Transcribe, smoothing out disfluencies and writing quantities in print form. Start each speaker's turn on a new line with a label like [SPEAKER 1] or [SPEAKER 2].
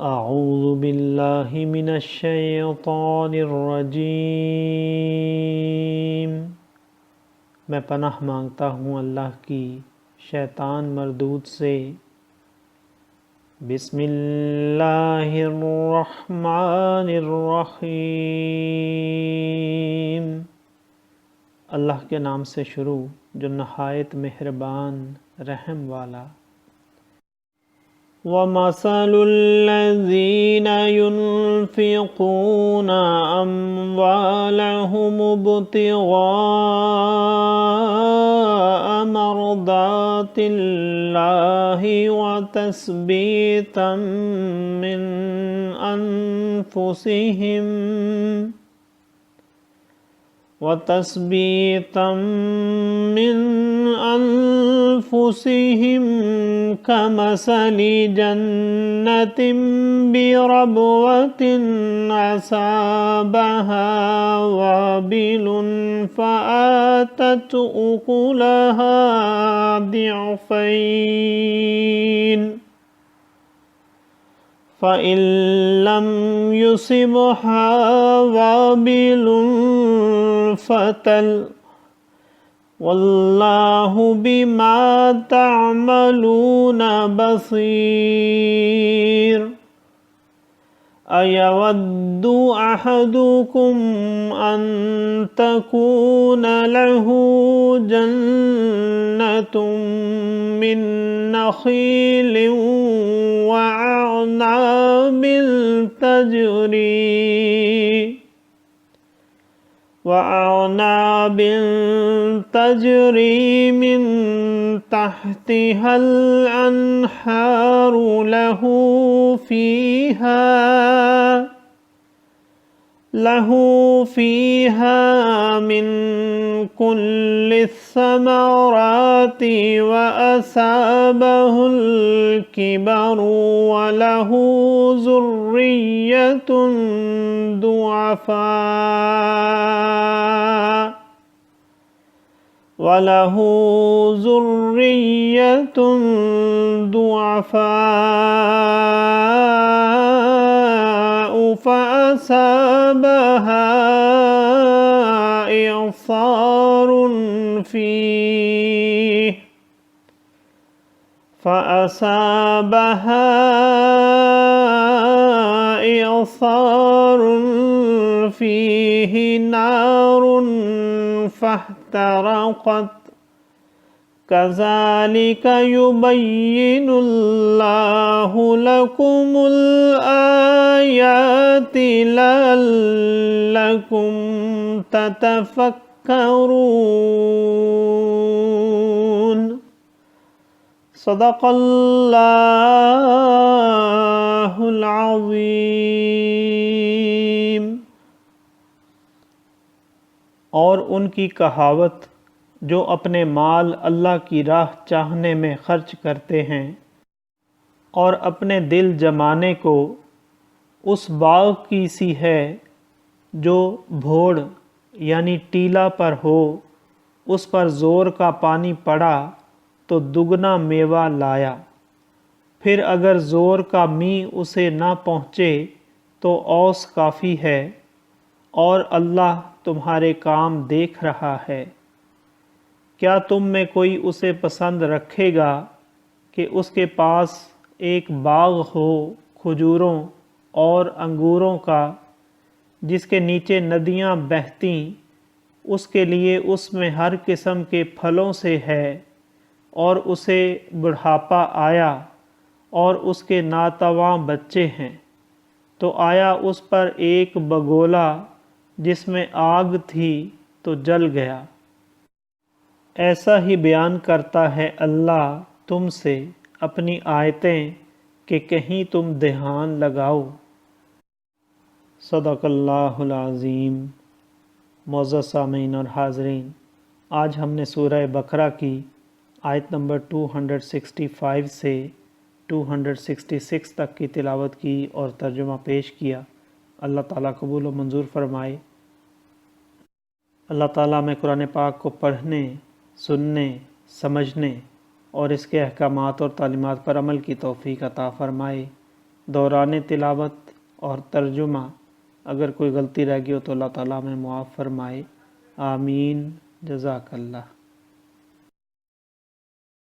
[SPEAKER 1] اعوذ باللہ من الشیطان الرجیم، میں پناہ مانگتا ہوں اللہ کی شیطان مردود سے۔ بسم اللہ الرحمن الرحیم، اللہ کے نام سے شروع جو نہایت مہربان رحم والا۔ وَمَثَلُ الَّذِينَ يُنْفِقُونَ أَمْوَالَهُمُ ابْتِغَاءَ مَرْضَاتِ اللَّهِ وتثبيتا من أنفسهم كمثل جنة بربوة أصابها وابل فآتت أكلها ضعفين فإن لم يصبها وابل فتل واللہ بما تعملون بصیر۔ ایود احدکم ان تکون له جنة من نخیل وعناب تجری من تحتها الأنہار له فيها من كل الثمرات وأصابه الكبر وله ذرية ضعفاء فأصابها إعصار فيه نار فاحترقت كذلك يبين الله لكم الآيات لعلكم تتفكرون۔ صدق اللہ العظیم۔ اور ان کی کہاوت جو اپنے مال اللہ کی راہ چاہنے میں خرچ کرتے ہیں اور اپنے دل جمانے کو اس باغ کی سی ہے جو بھوڑ یعنی ٹیلا پر ہو، اس پر زور کا پانی پڑا تو دگنا میوہ لایا، پھر اگر زور کا می اسے نہ پہنچے تو اوس کافی ہے، اور اللہ تمہارے کام دیکھ رہا ہے۔ کیا تم میں کوئی اسے پسند رکھے گا کہ اس کے پاس ایک باغ ہو کھجوروں اور انگوروں کا، جس کے نیچے ندیاں بہتیں، اس کے لیے اس میں ہر قسم کے پھلوں سے ہے، اور اسے بڑھاپا آیا اور اس کے ناتواں بچے ہیں، تو آیا اس پر ایک بگولا جس میں آگ تھی تو جل گیا۔ ایسا ہی بیان کرتا ہے اللہ تم سے اپنی آیتیں کہ کہیں تم دھیان لگاؤ۔ صدق اللہ العظیم۔ معزز سامعین اور حاضرین، آج ہم نے سورہ بقرہ کی آیت نمبر 265 سے 266 تک کی تلاوت کی اور ترجمہ پیش کیا۔ اللہ تعالیٰ قبول و منظور فرمائے۔ اللہ تعالیٰ میں قرآن پاک کو پڑھنے، سننے، سمجھنے اور اس کے احکامات اور تعلیمات پر عمل کی توفیق عطا فرمائے۔ دوران تلاوت اور ترجمہ اگر کوئی غلطی رہ گئی ہو تو اللہ تعالیٰ ہمیں معاف فرمائے، آمین، جزاک اللہ۔